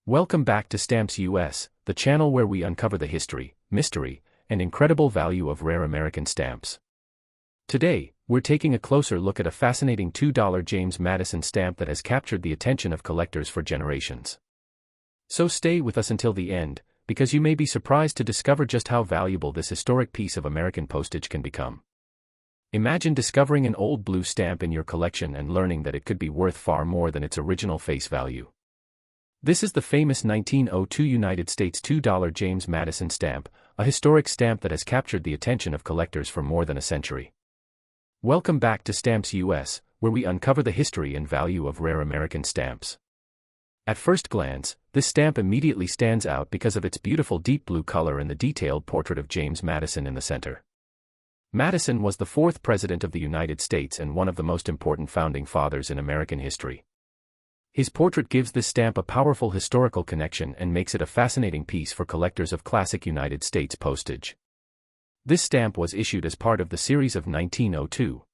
Welcome back to Stamps US, the channel where we uncover the history, mystery, and incredible value of rare American stamps. Today, we're taking a closer look at a fascinating $2 James Madison stamp that has captured the attention of collectors for generations. So stay with us until the end, because you may be surprised to discover just how valuable this historic piece of American postage can become. Imagine discovering an old blue stamp in your collection and learning that it could be worth far more than its original face value. This is the famous 1902 United States $2 James Madison stamp, a historic stamp that has captured the attention of collectors for more than a century. Welcome back to Stamps US, where we uncover the history and value of rare American stamps. At first glance, this stamp immediately stands out because of its beautiful deep blue color and the detailed portrait of James Madison in the center. Madison was the fourth president of the United States and one of the most important founding fathers in American history. His portrait gives this stamp a powerful historical connection and makes it a fascinating piece for collectors of classic United States postage. This stamp was issued as part of the series of 1902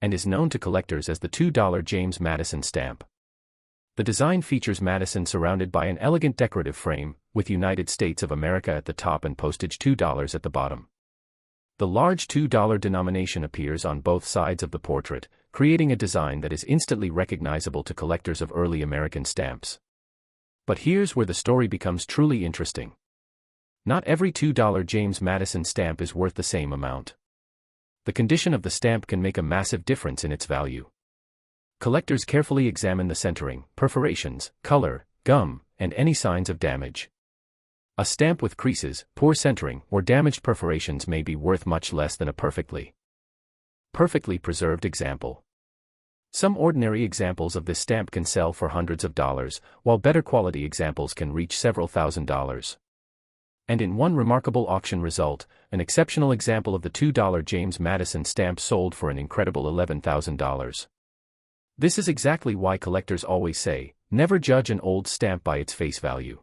and is known to collectors as the $2 James Madison stamp. The design features Madison surrounded by an elegant decorative frame, with United States of America at the top and postage $2 at the bottom. The large $2 denomination appears on both sides of the portrait, creating a design that is instantly recognizable to collectors of early American stamps. But here's where the story becomes truly interesting. Not every $2 James Madison stamp is worth the same amount. The condition of the stamp can make a massive difference in its value. Collectors carefully examine the centering, perforations, color, gum, and any signs of damage. A stamp with creases, poor centering, or damaged perforations may be worth much less than a perfectly preserved example. Some ordinary examples of this stamp can sell for hundreds of dollars, while better quality examples can reach several $1,000s. And in one remarkable auction result, an exceptional example of the $2 James Madison stamp sold for an incredible $11,000. This is exactly why collectors always say, never judge an old stamp by its face value.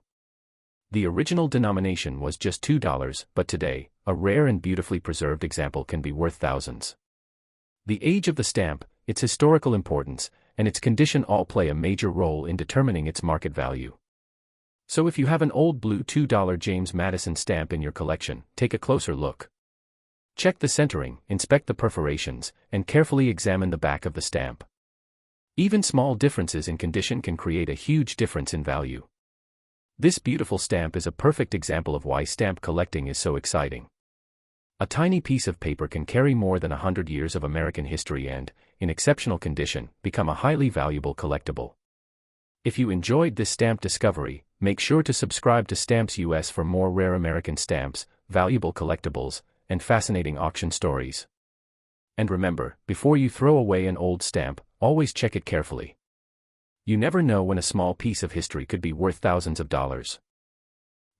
The original denomination was just $2, but today, a rare and beautifully preserved example can be worth thousands. The age of the stamp, its historical importance, and its condition all play a major role in determining its market value. So if you have an old blue $2 James Madison stamp in your collection, take a closer look. Check the centering, inspect the perforations, and carefully examine the back of the stamp. Even small differences in condition can create a huge difference in value. This beautiful stamp is a perfect example of why stamp collecting is so exciting. A tiny piece of paper can carry more than 100 years of American history and, in exceptional condition, become a highly valuable collectible. If you enjoyed this stamp discovery, make sure to subscribe to Stamps US for more rare American stamps, valuable collectibles, and fascinating auction stories. And remember, before you throw away an old stamp, always check it carefully. You never know when a small piece of history could be worth thousands of dollars.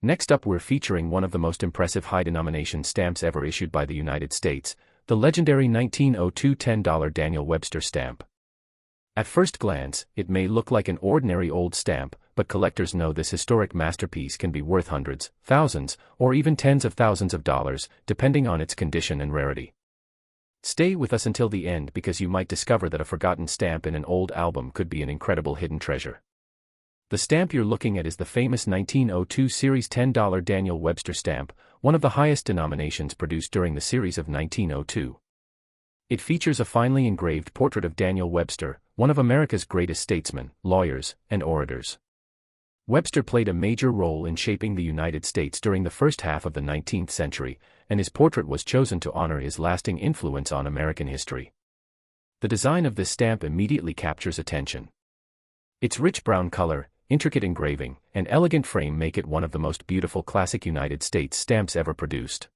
Next up, we're featuring one of the most impressive high-denomination stamps ever issued by the United States, the legendary 1902 $10 Daniel Webster stamp. At first glance, it may look like an ordinary old stamp, but collectors know this historic masterpiece can be worth hundreds, thousands, or even tens of thousands of dollars, depending on its condition and rarity. Stay with us until the end because you might discover that a forgotten stamp in an old album could be an incredible hidden treasure. The stamp you're looking at is the famous 1902 Series $10 Daniel Webster stamp, one of the highest denominations produced during the series of 1902. It features a finely engraved portrait of Daniel Webster, one of America's greatest statesmen, lawyers, and orators. Webster played a major role in shaping the United States during the first half of the 19th century, and his portrait was chosen to honor his lasting influence on American history. The design of this stamp immediately captures attention. Its rich brown color, intricate engraving, and elegant frame make it one of the most beautiful classic United States stamps ever produced.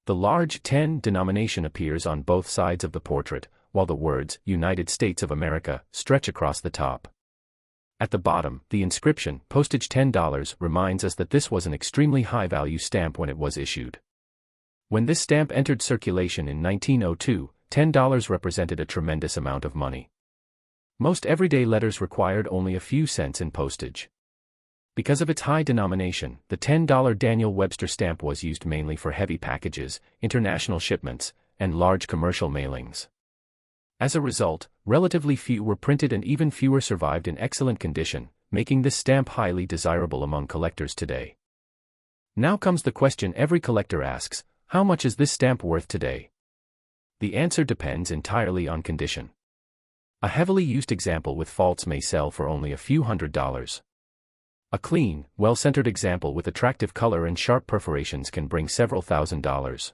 The large 10 denomination appears on both sides of the portrait, while the words United States of America stretch across the top. At the bottom, the inscription, postage $10, reminds us that this was an extremely high-value stamp when it was issued. When this stamp entered circulation in 1902, $10 represented a tremendous amount of money. Most everyday letters required only a few cents in postage. Because of its high denomination, the $10 Daniel Webster stamp was used mainly for heavy packages, international shipments, and large commercial mailings. As a result, relatively few were printed and even fewer survived in excellent condition, making this stamp highly desirable among collectors today. Now comes the question every collector asks: how much is this stamp worth today? The answer depends entirely on condition. A heavily used example with faults may sell for only a few $100s. A clean, well-centered example with attractive color and sharp perforations can bring several $1,000s.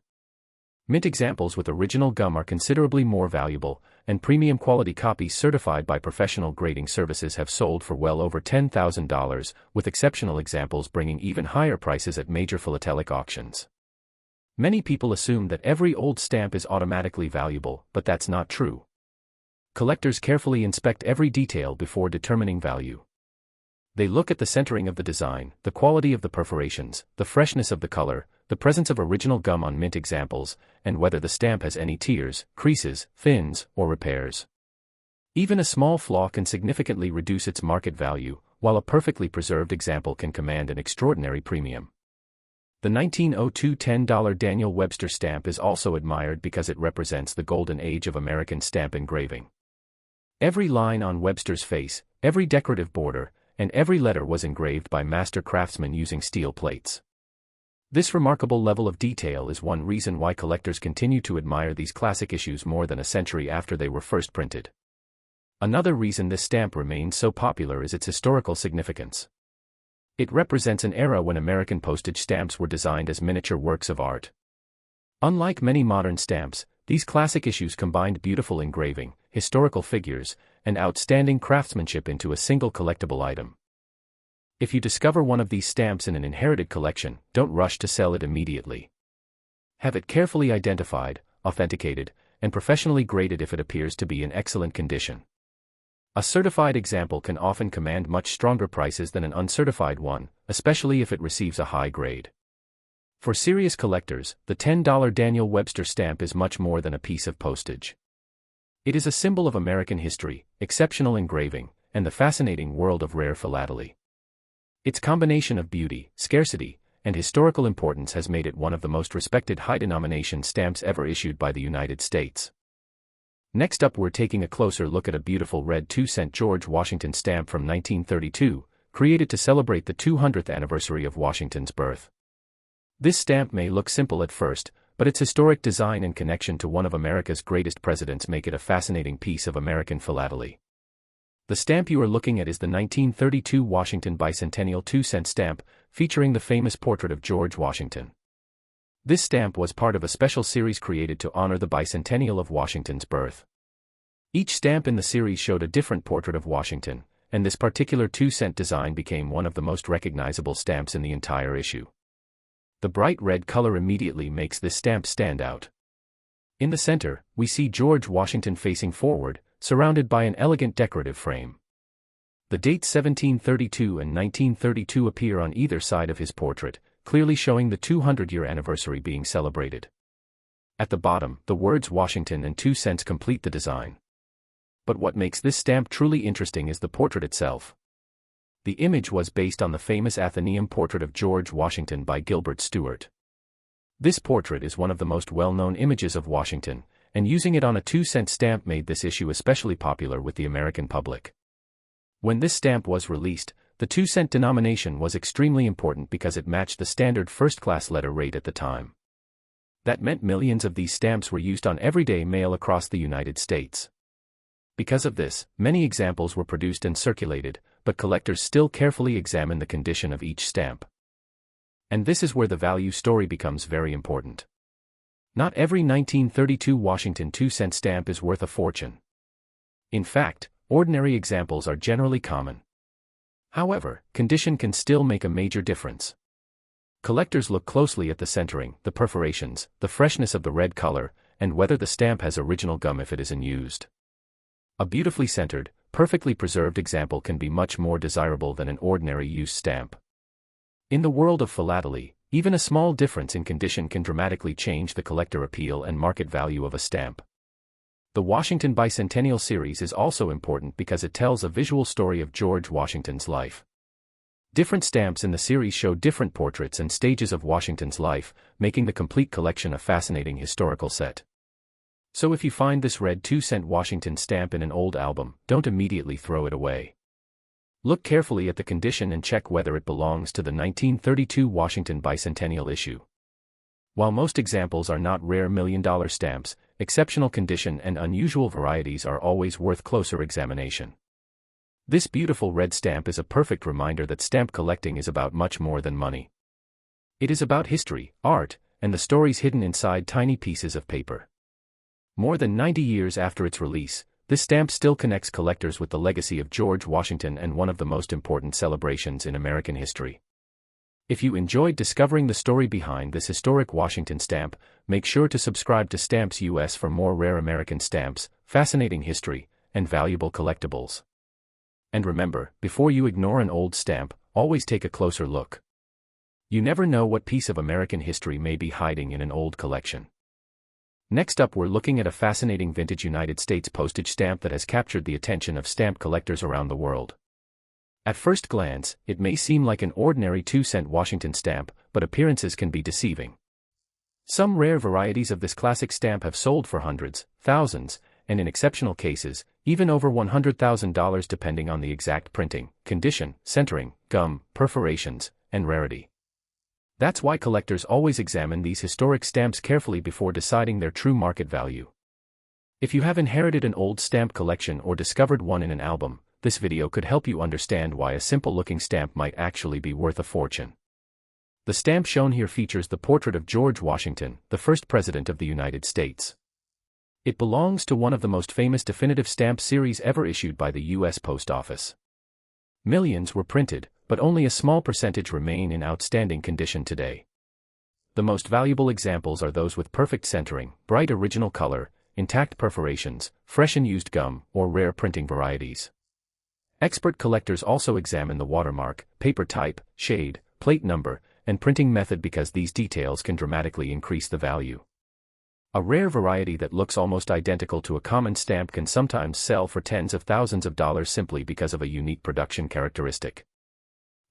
Mint examples with original gum are considerably more valuable, and premium quality copies certified by professional grading services have sold for well over $10,000, with exceptional examples bringing even higher prices at major philatelic auctions. Many people assume that every old stamp is automatically valuable, but that's not true. Collectors carefully inspect every detail before determining value. They look at the centering of the design, the quality of the perforations, the freshness of the color, the presence of original gum on mint examples, and whether the stamp has any tears, creases, fins, or repairs. Even a small flaw can significantly reduce its market value, while a perfectly preserved example can command an extraordinary premium. The 1902 $10 Daniel Webster stamp is also admired because it represents the golden age of American stamp engraving. Every line on Webster's face, every decorative border, and every letter was engraved by master craftsmen using steel plates. This remarkable level of detail is one reason why collectors continue to admire these classic issues more than a century after they were first printed. Another reason this stamp remains so popular is its historical significance. It represents an era when American postage stamps were designed as miniature works of art. Unlike many modern stamps, these classic issues combined beautiful engraving, historical figures, and outstanding craftsmanship into a single collectible item. If you discover one of these stamps in an inherited collection, don't rush to sell it immediately. Have it carefully identified, authenticated, and professionally graded if it appears to be in excellent condition. A certified example can often command much stronger prices than an uncertified one, especially if it receives a high grade. For serious collectors, the $10 Daniel Webster stamp is much more than a piece of postage. It is a symbol of American history, exceptional engraving, and the fascinating world of rare philately. Its combination of beauty, scarcity, and historical importance has made it one of the most respected high-denomination stamps ever issued by the United States. Next up, we're taking a closer look at a beautiful red 2-cent George Washington stamp from 1932, created to celebrate the 200th anniversary of Washington's birth. This stamp may look simple at first, but its historic design and connection to one of America's greatest presidents make it a fascinating piece of American philately. The stamp you are looking at is the 1932 Washington Bicentennial 2-cent stamp, featuring the famous portrait of George Washington. This stamp was part of a special series created to honor the bicentennial of Washington's birth. Each stamp in the series showed a different portrait of Washington, and this particular 2-cent design became one of the most recognizable stamps in the entire issue. The bright red color immediately makes this stamp stand out. In the center, we see George Washington facing forward, surrounded by an elegant decorative frame. The dates 1732 and 1932 appear on either side of his portrait, clearly showing the 200-year anniversary being celebrated. At the bottom, the words Washington and 2 cents complete the design. But what makes this stamp truly interesting is the portrait itself. The image was based on the famous Athenaeum portrait of George Washington by Gilbert Stuart. This portrait is one of the most well-known images of Washington, and using it on a 2-cent stamp made this issue especially popular with the American public. When this stamp was released, the 2-cent denomination was extremely important because it matched the standard first-class letter rate at the time. That meant millions of these stamps were used on everyday mail across the United States. Because of this, many examples were produced and circulated, but collectors still carefully examine the condition of each stamp. And this is where the value story becomes very important. Not every 1932 Washington 2-cent stamp is worth a fortune. In fact, ordinary examples are generally common. However, condition can still make a major difference. Collectors look closely at the centering, the perforations, the freshness of the red color, and whether the stamp has original gum if it is unused. A beautifully centered, perfectly preserved example can be much more desirable than an ordinary used stamp. In the world of philately, even a small difference in condition can dramatically change the collector appeal and market value of a stamp. The Washington Bicentennial series is also important because it tells a visual story of George Washington's life. Different stamps in the series show different portraits and stages of Washington's life, making the complete collection a fascinating historical set. So if you find this red 2-cent Washington stamp in an old album, don't immediately throw it away. Look carefully at the condition and check whether it belongs to the 1932 Washington bicentennial issue. While most examples are not rare million-dollar stamps, exceptional condition and unusual varieties are always worth closer examination. This beautiful red stamp is a perfect reminder that stamp collecting is about much more than money. It is about history, art, and the stories hidden inside tiny pieces of paper. More than 90 years after its release, this stamp still connects collectors with the legacy of George Washington and one of the most important celebrations in American history. If you enjoyed discovering the story behind this historic Washington stamp, make sure to subscribe to Stamps US for more rare American stamps, fascinating history, and valuable collectibles. And remember, before you ignore an old stamp, always take a closer look. You never know what piece of American history may be hiding in an old collection. Next up, we're looking at a fascinating vintage United States postage stamp that has captured the attention of stamp collectors around the world. At first glance, it may seem like an ordinary 2-cent Washington stamp, but appearances can be deceiving. Some rare varieties of this classic stamp have sold for hundreds, thousands, and in exceptional cases, even over $100,000 depending on the exact printing, condition, centering, gum, perforations, and rarity. That's why collectors always examine these historic stamps carefully before deciding their true market value. If you have inherited an old stamp collection or discovered one in an album, this video could help you understand why a simple-looking stamp might actually be worth a fortune. The stamp shown here features the portrait of George Washington, the first President of the United States. It belongs to one of the most famous definitive stamp series ever issued by the U.S. Post Office. Millions were printed, but only a small percentage remain in outstanding condition today. The most valuable examples are those with perfect centering, bright original color, intact perforations, fresh and used gum, or rare printing varieties. Expert collectors also examine the watermark, paper type, shade, plate number, and printing method because these details can dramatically increase the value. A rare variety that looks almost identical to a common stamp can sometimes sell for tens of thousands of dollars simply because of a unique production characteristic.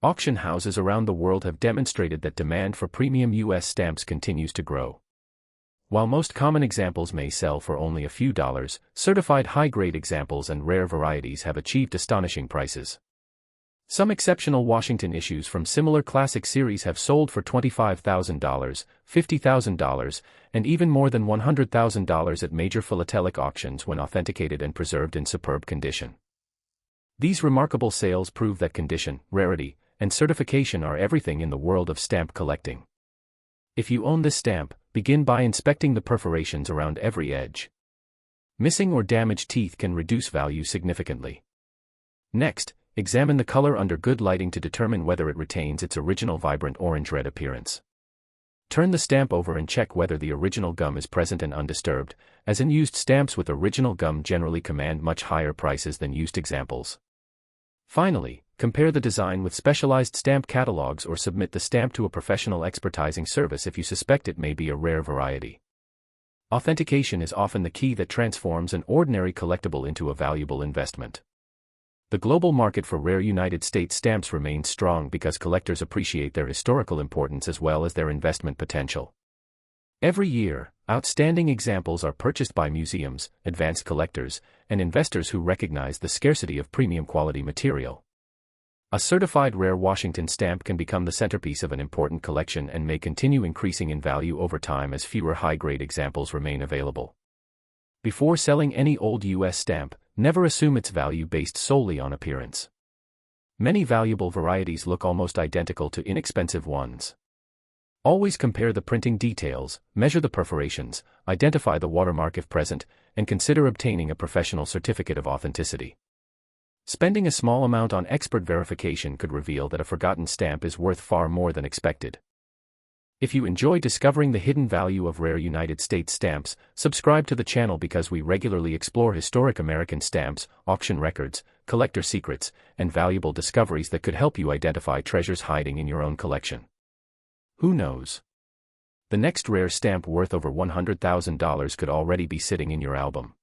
Auction houses around the world have demonstrated that demand for premium U.S. stamps continues to grow. While most common examples may sell for only a few dollars, certified high-grade examples and rare varieties have achieved astonishing prices. Some exceptional Washington issues from similar classic series have sold for $25,000, $50,000, and even more than $100,000 at major philatelic auctions when authenticated and preserved in superb condition. These remarkable sales prove that condition, rarity, and certification are everything in the world of stamp collecting. If you own this stamp, begin by inspecting the perforations around every edge. Missing or damaged teeth can reduce value significantly. Next, examine the color under good lighting to determine whether it retains its original vibrant orange-red appearance. Turn the stamp over and check whether the original gum is present and undisturbed, as in used stamps with original gum generally command much higher prices than used examples. Finally, compare the design with specialized stamp catalogs or submit the stamp to a professional expertising service if you suspect it may be a rare variety. Authentication is often the key that transforms an ordinary collectible into a valuable investment. The global market for rare United States stamps remains strong because collectors appreciate their historical importance as well as their investment potential. Every year, outstanding examples are purchased by museums, advanced collectors, and investors who recognize the scarcity of premium quality material. A certified rare Washington stamp can become the centerpiece of an important collection and may continue increasing in value over time as fewer high-grade examples remain available. Before selling any old U.S. stamp, never assume its value based solely on appearance. Many valuable varieties look almost identical to inexpensive ones. Always compare the printing details, measure the perforations, identify the watermark if present, and consider obtaining a professional certificate of authenticity. Spending a small amount on expert verification could reveal that a forgotten stamp is worth far more than expected. If you enjoy discovering the hidden value of rare United States stamps, subscribe to the channel because we regularly explore historic American stamps, auction records, collector secrets, and valuable discoveries that could help you identify treasures hiding in your own collection. Who knows? The next rare stamp worth over $100,000 could already be sitting in your album.